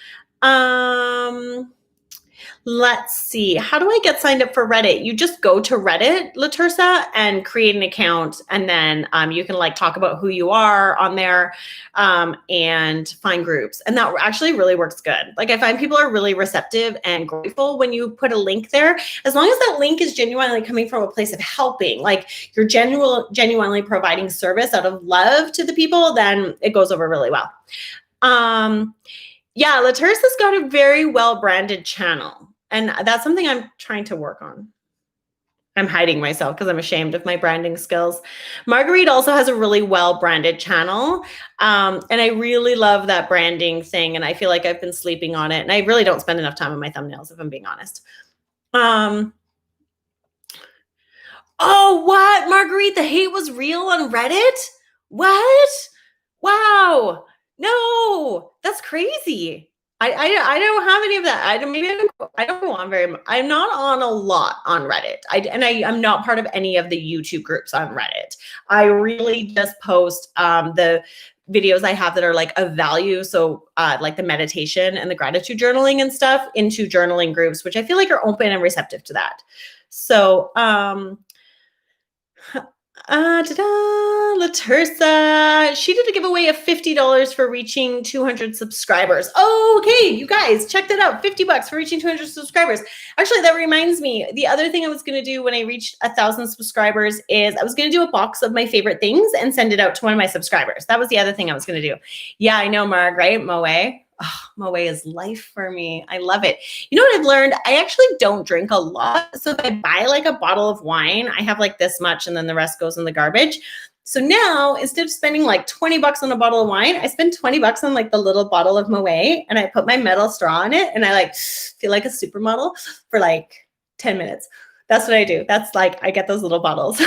Let's see. How do I get signed up for Reddit? You just go to Reddit, Latursa, and create an account. And then you can like talk about who you are on there and find groups. And that actually really works good. Like, I find people are really receptive and grateful when you put a link there. As long as that link is genuinely coming from a place of helping, like you're genuinely providing service out of love to the people, then it goes over really well. Yeah, Latursa's got a very well-branded channel. And that's something I'm trying to work on. I'm hiding myself because I'm ashamed of my branding skills. Marguerite also has a really well-branded channel. And I really love that branding thing. And I feel like I've been sleeping on it. And I really don't spend enough time on my thumbnails, if I'm being honest. Oh, what? Marguerite, the hate was real on Reddit? What? Wow. No, that's crazy. I don't have any of that. I don't go on very much. I'm not on a lot on Reddit. I'm not part of any of the YouTube groups on Reddit. I really just post the videos I have that are like of value. So like the meditation and the gratitude journaling and stuff into journaling groups, which I feel like are open and receptive to that. So Latursa, she did a giveaway of $50 for reaching 200 subscribers. Oh, okay, you guys, check that out. $50 for reaching 200 subscribers. Actually, that reminds me, the other thing I was going to do when I reached 1,000 subscribers is I was going to do a box of my favorite things and send it out to one of my subscribers. That was the other thing I was going to do. Yeah, I know, Marg, right? Moët. Oh, Moët is life for me. I love it. You know what I've learned? I actually don't drink a lot. So if I buy like a bottle of wine, I have like this much and then the rest goes in the garbage. So now instead of spending like $20 on a bottle of wine, I spend $20 on like the little bottle of Moët, and I put my metal straw in it and I like feel like a supermodel for like 10 minutes. That's what I do. That's like, I get those little bottles.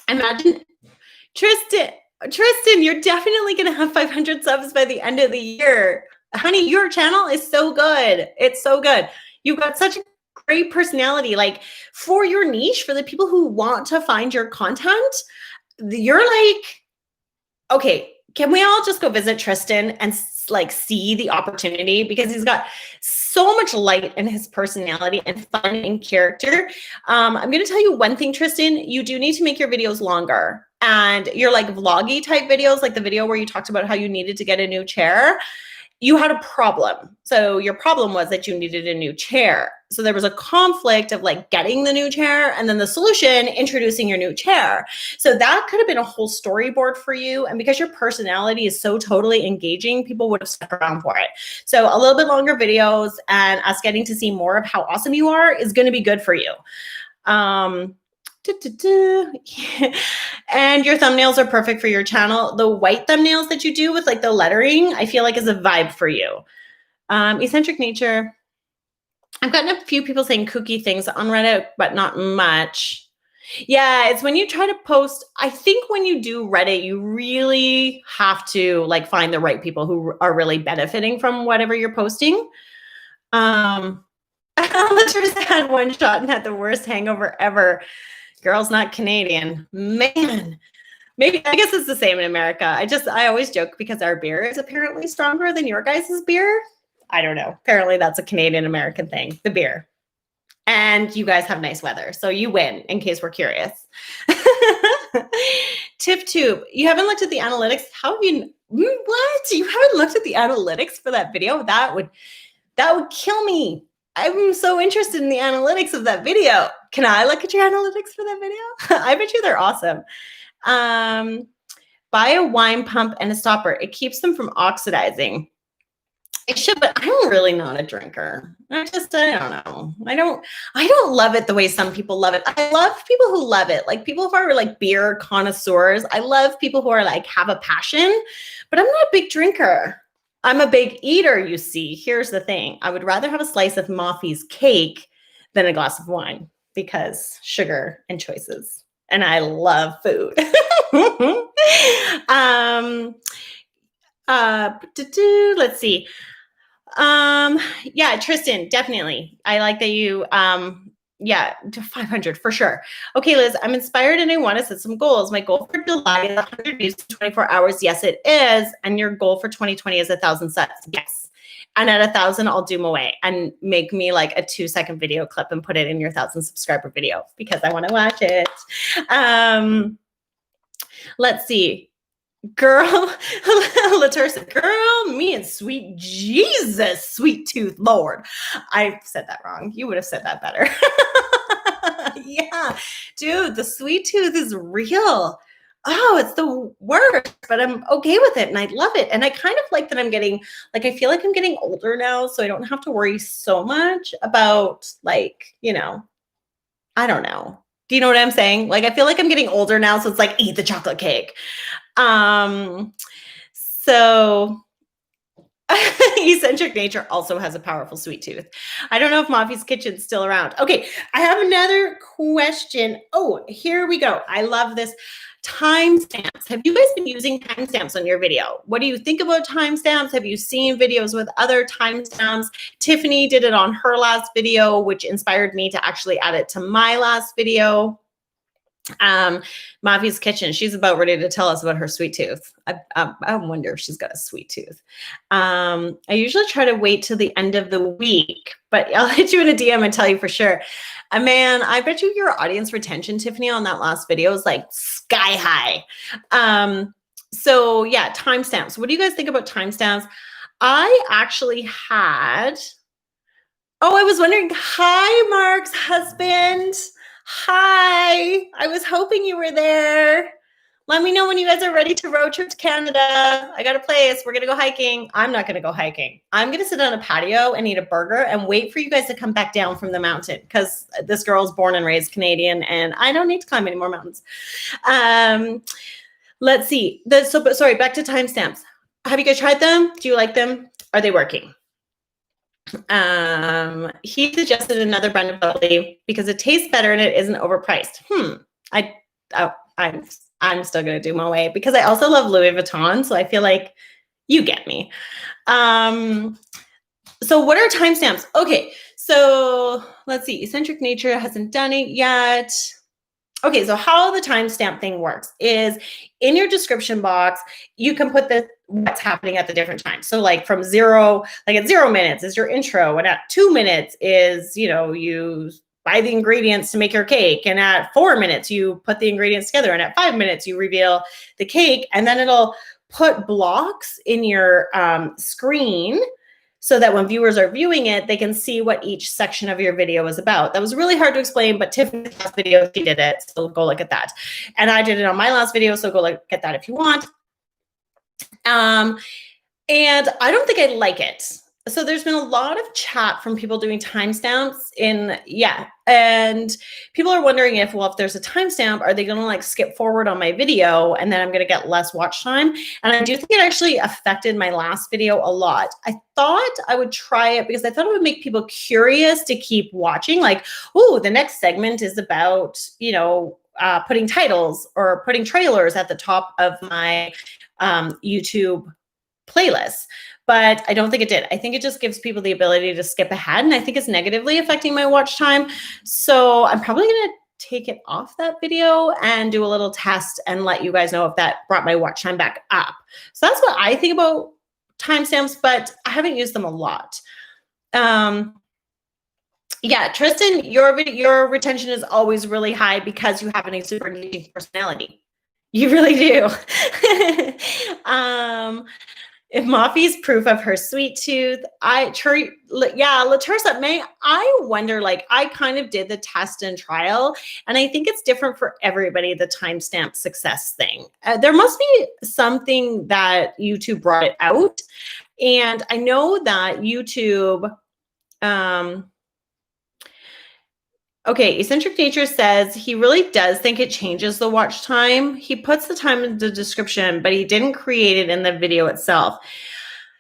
Imagine Tristan, you're definitely going to have 500 subs by the end of the year. Honey, your channel is so good. It's so good. You've got such a great personality. Like, for your niche, for the people who want to find your content, you're like, okay, can we all just go visit Tristan and like see the opportunity because he's got so much light in his personality and fun and character. I'm going to tell you one thing, Tristan, you do need to make your videos longer, and your like vloggy type videos, like the video where you talked about how you needed to get a new chair. You had a problem. So your problem was that you needed a new chair. So there was a conflict of like getting the new chair and then the solution, introducing your new chair. So that could have been a whole storyboard for you. And because your personality is so totally engaging, people would have stuck around for it. So a little bit longer videos and us getting to see more of how awesome you are is going to be good for you. And your thumbnails are perfect for your channel. The white thumbnails that you do with like the lettering, I feel like is a vibe for you. Eccentric nature. I've gotten a few people saying kooky things on Reddit, but not much. Yeah, it's when you try to post. I think when you do Reddit, you really have to like find the right people who are really benefiting from whatever you're posting. Litters had one shot and had the worst hangover ever. Girl's not Canadian. Man, maybe, I guess it's the same in America. I always joke because our beer is apparently stronger than your guys' beer. I don't know. Apparently that's a Canadian American thing, the beer. And you guys have nice weather. So you win, in case we're curious. TipTube, you haven't looked at the analytics. How have you, what? You haven't looked at the analytics for that video? That would kill me. I'm so interested in the analytics of that video. Can I look at your analytics for that video? I bet you they're awesome. Buy a wine pump and a stopper. It keeps them from oxidizing. It should, but I'm really not a drinker. I don't know. I don't love it the way some people love it. I love people who love it. Like people who are like beer connoisseurs. I love people who are like have a passion, but I'm not a big drinker. I'm a big eater, you see. Here's the thing. I would rather have a slice of Moffy's cake than a glass of wine because sugar and choices. And I love food. Let's see. Yeah, Tristan, definitely. I like that you, yeah, to 500 for sure. Okay, Liz, I'm inspired and I want to set some goals. My goal for July is 100 views in 24 hours. Yes, it is. And your goal for 2020 is 1,000 subs. Yes. And at 1,000, I'll doom away and make me like a 2-second video clip and put it in your 1,000 subscriber video because I want to watch it. Let's see. Girl, Latursa, girl, me and sweet Jesus, sweet tooth, Lord. I said that wrong. You would have said that better. Yeah, dude, the sweet tooth is real. Oh, it's the worst, but I'm okay with it and I love it. And I kind of like that I'm getting, like, I feel like I'm getting older now, so I don't have to worry so much about, like, you know, I don't know. Do you know what I'm saying? Like, I feel like I'm getting older now, so it's like, eat the chocolate cake. So eccentric nature also has a powerful sweet tooth. I don't know if Moffy's Kitchen's still around. Okay, I have another question. Oh, here we go. I love this. Timestamps. Have you guys been using timestamps on your video? What do you think about timestamps? Have you seen videos with other timestamps? Tiffany did it on her last video, which inspired me to actually add it to my last video. Moffy's Kitchen, she's about ready to tell us about her sweet tooth. I wonder if she's got a sweet tooth. I usually try to wait till the end of the week, but I'll hit you in a DM and tell you for sure. Man, I bet you your audience retention, Tiffany, on that last video is like sky high. So yeah, timestamps. What do you guys think about timestamps? I actually had, I was wondering, hi, Mark's husband. Hi, I was hoping you were there. Let me know when you guys are ready to road trip to Canada. I got a place. We're going to go hiking. I'm not going to go hiking. I'm going to sit on a patio and eat a burger and wait for you guys to come back down from the mountain because this girl's born and raised Canadian and I don't need to climb any more mountains. Let's see. Sorry, back to timestamps. Have you guys tried them? Do you like them? Are they working? He suggested another brand of bubbly because it tastes better and it isn't overpriced. I'm still gonna do my way because I also love Louis Vuitton, so I feel like you get me. So what are timestamps? Okay, so let's see. Eccentric Nature hasn't done it yet. Okay, so how the timestamp thing works is in your description box, you can put the what's happening at the different times. So like from zero, like at 0 minutes is your intro, and at 2 minutes is, you buy the ingredients to make your cake, and at 4 minutes you put the ingredients together, and at 5 minutes you reveal the cake, and then it'll put blocks in your screen so that when viewers are viewing it, they can see what each section of your video is about. That was really hard to explain, but Tiffany's last video, she did it. So go look at that. And I did it on my last video, so go look at that if you want. And I don't think I like it. So there's been a lot of chat from people doing timestamps and people are wondering if there's a timestamp, are they going to like skip forward on my video and then I'm going to get less watch time? And I do think it actually affected my last video a lot. I thought I would try it because I thought it would make people curious to keep watching. Like, oh, the next segment is about, putting titles or putting trailers at the top of my YouTube playlist. But I don't think it did. I think it just gives people the ability to skip ahead, and I think it's negatively affecting my watch time. So I'm probably going to take it off that video and do a little test and let you guys know if that brought my watch time back up. So that's what I think about timestamps, but I haven't used them a lot. Yeah, Tristan, your retention is always really high because you have a super engaging personality. You really do. If Mafi's proof of her sweet tooth, Latursa, I wonder, like, I kind of did the test and trial, and I think it's different for everybody, the timestamp success thing. There must be something that YouTube brought it out, and I know that YouTube, okay, Eccentric Nature says he really does think it changes the watch time. He puts the time in the description, but he didn't create it in the video itself.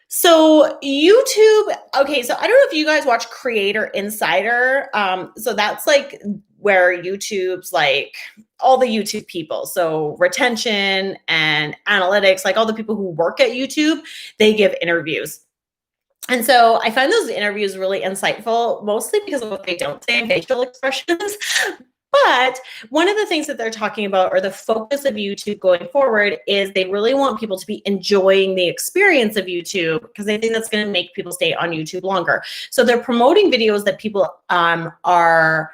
So YouTube, okay, so I don't know if you guys watch Creator Insider. So that's like where YouTube's like all the YouTube people. So retention and analytics, like all the people who work at YouTube, they give interviews. And so I find those interviews really insightful, mostly because of what they don't say in facial expressions. But one of the things that they're talking about, or the focus of YouTube going forward, is they really want people to be enjoying the experience of YouTube because they think that's going to make people stay on YouTube longer. So they're promoting videos that people are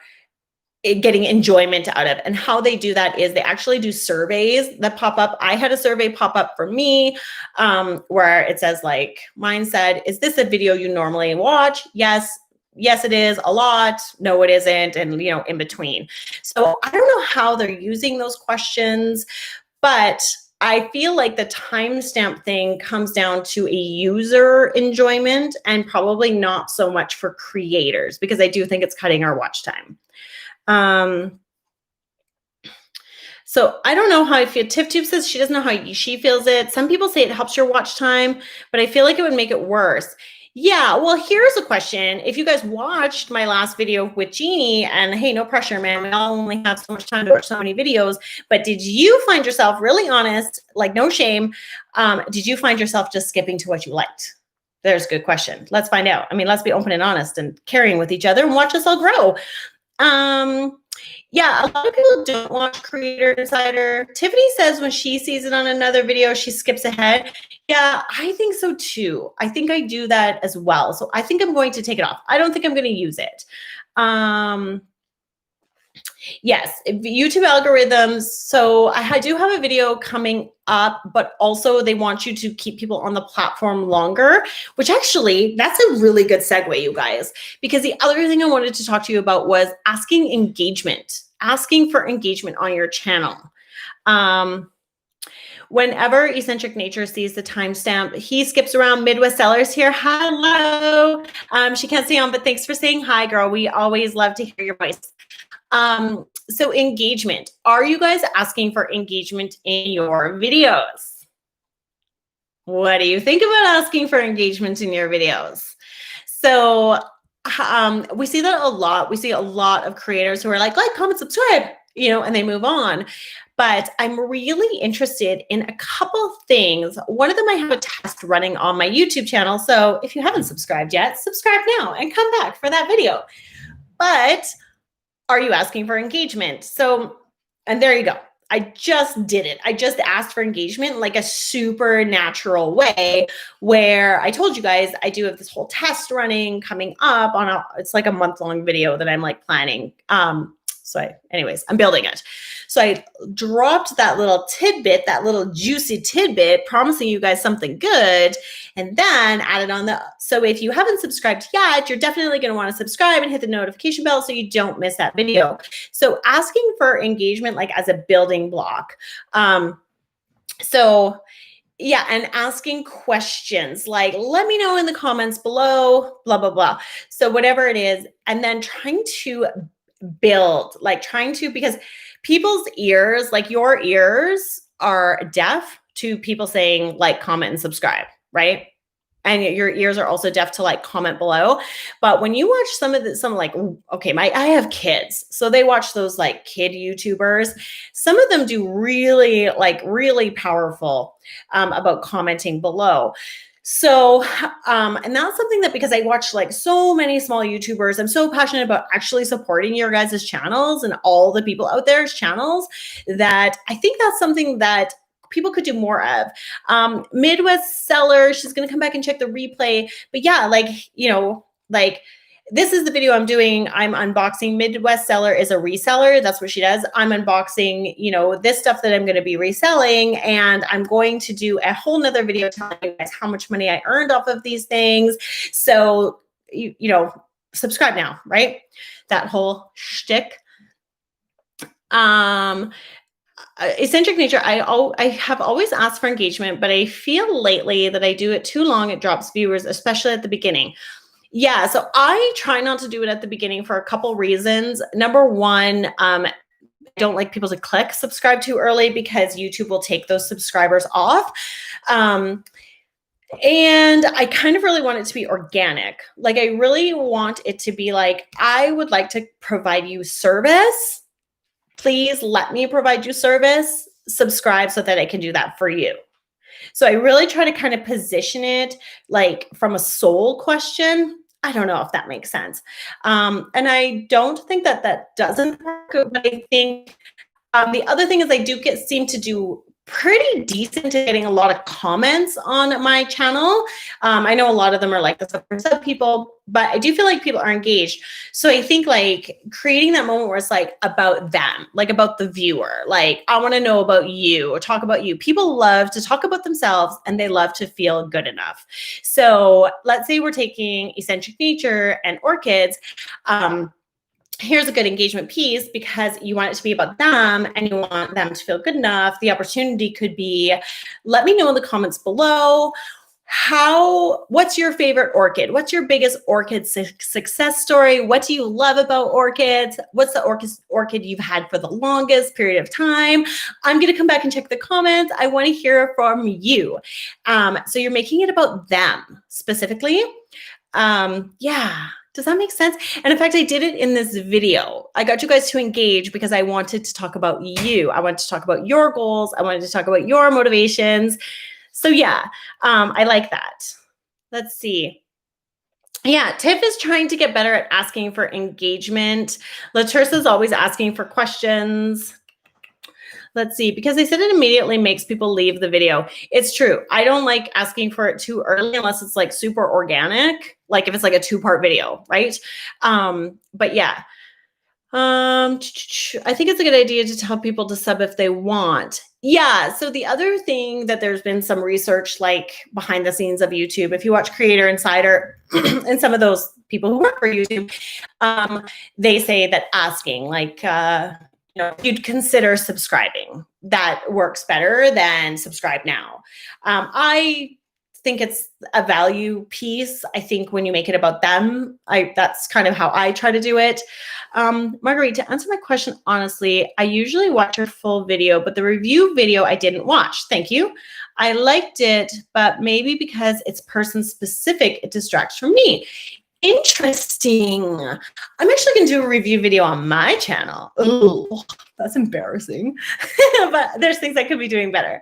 getting enjoyment out of. And how they do that is they actually do surveys that pop up. I had a survey pop up for me where it says, like, mine said, is this a video you normally watch? Yes, it is. A lot. No, it isn't. And, in between. So I don't know how they're using those questions, but I feel like the timestamp thing comes down to a user enjoyment and probably not so much for creators, because I do think it's cutting our watch time. So I don't know how I feel. TifTube says she doesn't know how she feels it. Some people say it helps your watch time, but I feel like it would make it worse. Yeah, well, here's a question. If you guys watched my last video with Jeannie, and hey, no pressure, man, we all only have so much time to watch so many videos, but did you find yourself really honest, like no shame, did you find yourself just skipping to what you liked? There's a good question. Let's find out. I mean, let's be open and honest and caring with each other and watch us all grow. Yeah, a lot of people don't watch Creator Insider. Tiffany says when she sees it on another video, she skips ahead. Yeah, I think so too. I think I do that as well. So I think I'm going to take it off. I don't think I'm going to use it. Yes, YouTube algorithms. So I do have a video coming up, but also they want you to keep people on the platform longer, which actually, that's a really good segue, you guys, because the other thing I wanted to talk to you about was asking for engagement on your channel. Whenever Eccentric Nature sees the timestamp, he skips around. Midwest Sellers here. Hello. She can't see on, but thanks for saying hi, girl. We always love to hear your voice. So engagement. Are you guys asking for engagement in your videos? What do you think about asking for engagement in your videos? So we see that a lot. We see a lot of creators who are like, comment, subscribe, and they move on. But I'm really interested in a couple things. One of them, I have a test running on my YouTube channel. So if you haven't subscribed yet, subscribe now and come back for that video. But are you asking for engagement? So And there you go. I just did it. I just asked for engagement in like a super natural way where I told you guys I do have this whole test running coming up on it's like a month-long video that I'm like planning. Anyways, I'm building it. So I dropped that little tidbit, that little juicy tidbit, promising you guys something good, and then added on so if you haven't subscribed yet, you're definitely going to want to subscribe and hit the notification bell so you don't miss that video. So asking for engagement, like as a building block. Yeah, and asking questions like, let me know in the comments below, blah, blah, blah. So whatever it is, and then trying to build, because people's ears, like your ears are deaf to people saying like, comment, and subscribe, right? And your ears are also deaf to like comment below. But when you watch I have kids, so they watch those like kid YouTubers. Some of them do really powerful about commenting below. So, and that's something that, because I watch like so many small YouTubers, I'm so passionate about actually supporting your guys' channels and all the people out there's channels, that I think that's something that people could do more of. Midwest Seller, she's going to come back and check the replay. But yeah, this is the video I'm doing. I'm unboxing. Midwest Seller is a reseller. That's what she does. I'm unboxing, this stuff that I'm going to be reselling. And I'm going to do a whole nother video telling you guys how much money I earned off of these things. So, subscribe now, right? That whole shtick. Eccentric nature, I have always asked for engagement, but I feel lately that I do it too long, it drops viewers, especially at the beginning. Yeah, so I try not to do it at the beginning for a couple reasons. Number one, I don't like people to click subscribe too early because YouTube will take those subscribers off. And I kind of really want it to be organic. Like, I really want it to be like, I would like to provide you service. Please let me provide you service. Subscribe so that I can do that for you. So I really try to kind of position it like from a soul question. I don't know if that makes sense. And I don't think that doesn't work, but I think the other thing is I do seem to do pretty decent at getting a lot of comments on my channel. I know a lot of them are like the sub people, but I do feel like people are engaged. So I think like creating that moment where it's like about them, like about the viewer, like I want to know about you or talk about you. People love to talk about themselves and they love to feel good enough. So let's say we're taking eccentric nature and orchids. Here's a good engagement piece because you want it to be about them and you want them to feel good enough. The opportunity could be, let me know in the comments below, what's your favorite orchid? What's your biggest orchid success story? What do you love about orchids? What's the orchid you've had for the longest period of time? I'm going to come back and check the comments. I want to hear from you. So you're making it about them specifically. Yeah. Does that make sense? And in fact, I did it in this video. I got you guys to engage because I wanted to talk about you. I wanted to talk about your goals. I wanted to talk about your motivations. So yeah, I like that. Let's see. Yeah, Tiff is trying to get better at asking for engagement. Latersa is always asking for questions. Let's see, because they said it immediately makes people leave the video. It's true. I don't like asking for it too early unless it's like super organic, like if it's like a 2-part video, right? But yeah, I think it's a good idea to tell people to sub if they want. Yeah, so the other thing that there's been some research like behind the scenes of YouTube, if you watch Creator Insider and some of those people who work for YouTube, they say that asking like, you'd consider subscribing. That works better than subscribe now. I think it's a value piece. I think when you make it about them, that's kind of how I try to do it. Marguerite, to answer my question honestly, I usually watch your full video, but the review video I didn't watch. Thank you. I liked it, but maybe because it's person specific, it distracts from me. Interesting. I'm actually going to do a review video on my channel. Ooh, that's embarrassing. But there's things I could be doing better.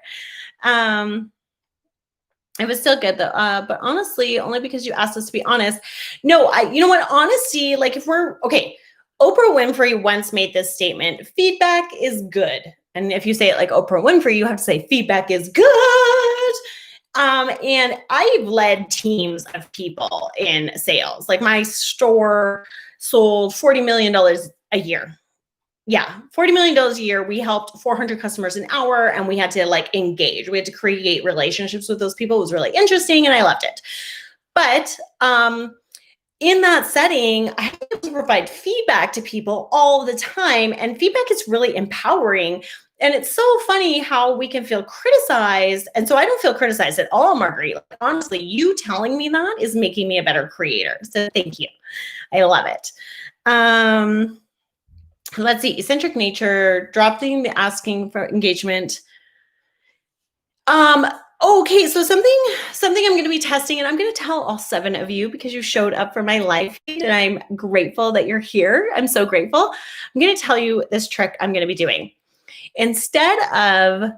It was still good though. But honestly, only because you asked us to be honest. No, you know what? Honesty, like if we're, okay, Oprah Winfrey once made this statement, feedback is good. And if you say it like Oprah Winfrey, you have to say feedback is good. And I've led teams of people in sales. Like my store sold $40 million a year. Yeah, $40 million a year. We helped 400 customers an hour, and we had to like engage. We had to create relationships with those people. It was really interesting, and I loved it. But in that setting, I have to provide feedback to people all the time, and feedback is really empowering. And it's so funny how we can feel criticized. And so I don't feel criticized at all, Marguerite. Like, honestly, you telling me that is making me a better creator. So thank you. I love it. Let's see, eccentric nature, dropping the asking for engagement. Okay, so something I'm going to be testing, and I'm going to tell all 7 of you because you showed up for my live feed, and I'm grateful that you're here. I'm so grateful. I'm going to tell you this trick I'm going to be doing. Instead of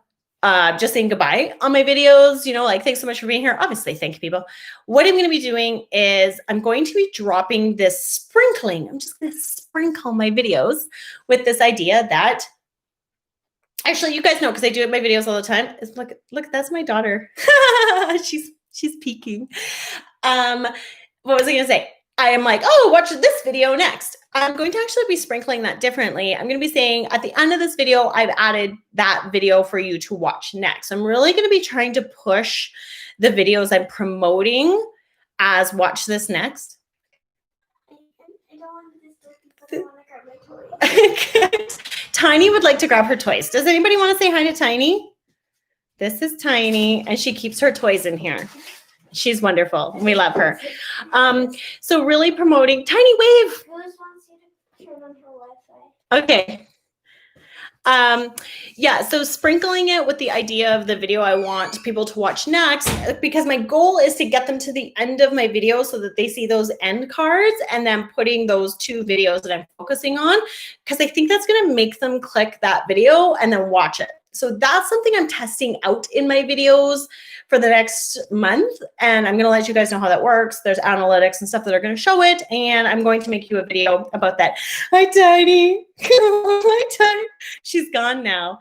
just saying goodbye on my videos, you know, like, thanks so much for being here. Obviously, thank you, people. What I'm going to be doing is I'm going to be dropping this sprinkling. I'm just going to sprinkle my videos with this idea that, actually, you guys know, because I do it in my videos all the time. It's look, that's my daughter. she's peeking. What was I going to say? I am like, oh, watch this video next. I'm going to actually be sprinkling that differently. I'm going to be saying at the end of this video, I've added that video for you to watch next. I'm really going to be trying to push the videos I'm promoting as watch this next. I don't want this to grab my toys. Tiny would like to grab her toys. Does anybody want to say hi to Tiny? This is Tiny, and she keeps her toys in here. She's wonderful. We love her. So really promoting Tiny Wave. Wants you to turn on her Wi-Fi. Okay. Yeah, so sprinkling it with the idea of the video I want people to watch next, because my goal is to get them to the end of my video so that they see those end cards, and then putting those 2 videos that I'm focusing on, because I think that's going to make them click that video and then watch it. So that's something I'm testing out in my videos for the next month. And I'm going to let you guys know how that works. There's analytics and stuff that are going to show it. And I'm going to make you a video about that. Hi, Tiny. Hi, Tiny. She's gone now.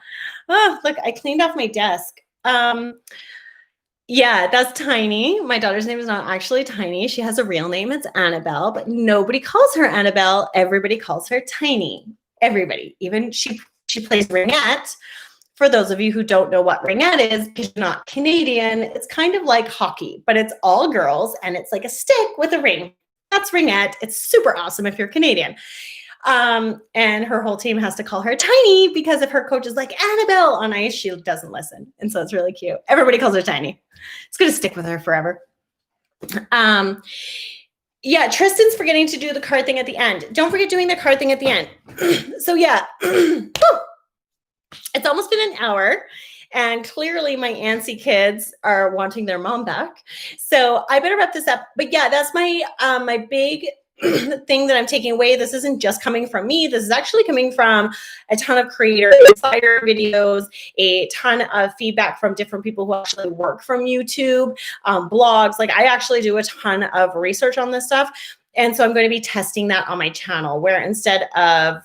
Oh, look, I cleaned off my desk. Yeah, that's Tiny. My daughter's name is not actually Tiny. She has a real name. It's Annabelle, but nobody calls her Annabelle. Everybody calls her Tiny. Everybody. Even she plays ringette. For those of you who don't know what ringette is, because you're not Canadian, it's kind of like hockey, but it's all girls, and it's like a stick with a ring. That's ringette. It's super awesome if you're Canadian. And her whole team has to call her Tiny, because if her coach is like Annabelle on ice, she doesn't listen. And so it's really cute. Everybody calls her Tiny. It's going to stick with her forever. Yeah, Tristan's forgetting to do the card thing at the end. Don't forget doing the card thing at the end. So yeah. It's almost been an hour, and clearly my antsy kids are wanting their mom back. So I better wrap this up. But yeah, that's my my big thing that I'm taking away. This isn't just coming from me. This is actually coming from a ton of creator insider videos, a ton of feedback from different people who actually work from YouTube, blogs. Like, I actually do a ton of research on this stuff. And so I'm going to be testing that on my channel, where instead of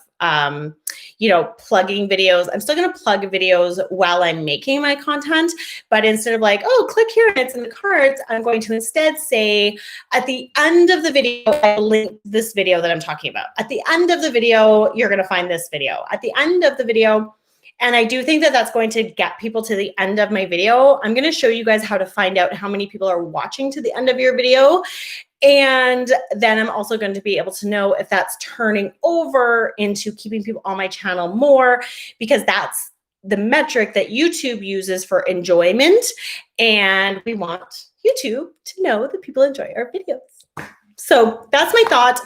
you know, plugging videos, I'm still going to plug videos while I'm making my content, but instead of like, oh, click here and it's in the cards, I'm going to instead say at the end of the video, I link this video that I'm talking about. At the end of the video, you're going to find this video. At the end of the video, and I do think that that's going to get people to the end of my video. I'm going to show you guys how to find out how many people are watching to the end of your video. And then I'm also going to be able to know if that's turning over into keeping people on my channel more, because that's the metric that YouTube uses for enjoyment. And we want YouTube to know that people enjoy our videos. So that's my thought.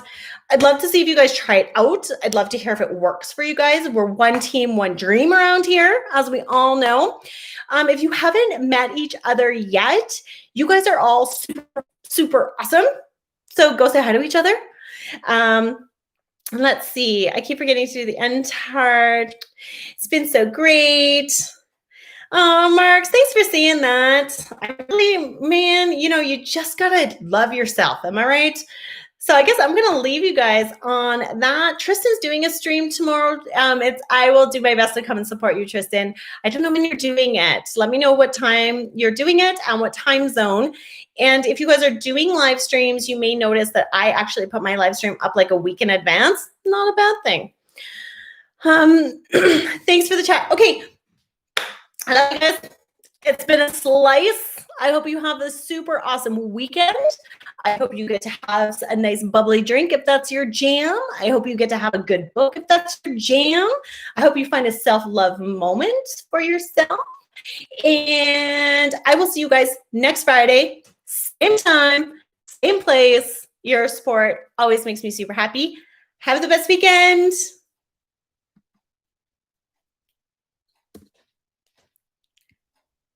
I'd love to see if you guys try it out. I'd love to hear if it works for you guys. We're one team, one dream around here, as we all know. If you haven't met each other yet, you guys are all super awesome. So go say hi to each other. Let's see. I keep forgetting to do the end card. It's been so great. Oh, Marks, thanks for saying that. I really, man, you know, you just got to love yourself. Am I right? So I guess I'm going to leave you guys on that. Tristan's doing a stream tomorrow. I will do my best to come and support you, Tristan. I don't know when you're doing it. Let me know what time you're doing it and what time zone. And if you guys are doing live streams, you may notice that I actually put my live stream up like a week in advance. Not a bad thing. Thanks for the chat. Okay. I love you guys. It's been a slice. I hope you have a super awesome weekend. I hope you get to have a nice bubbly drink if that's your jam. I hope you get to have a good book if that's your jam. I hope you find a self-love moment for yourself. And I will see you guys next Friday. Same time, same place. Your support always makes me super happy. Have the best weekend.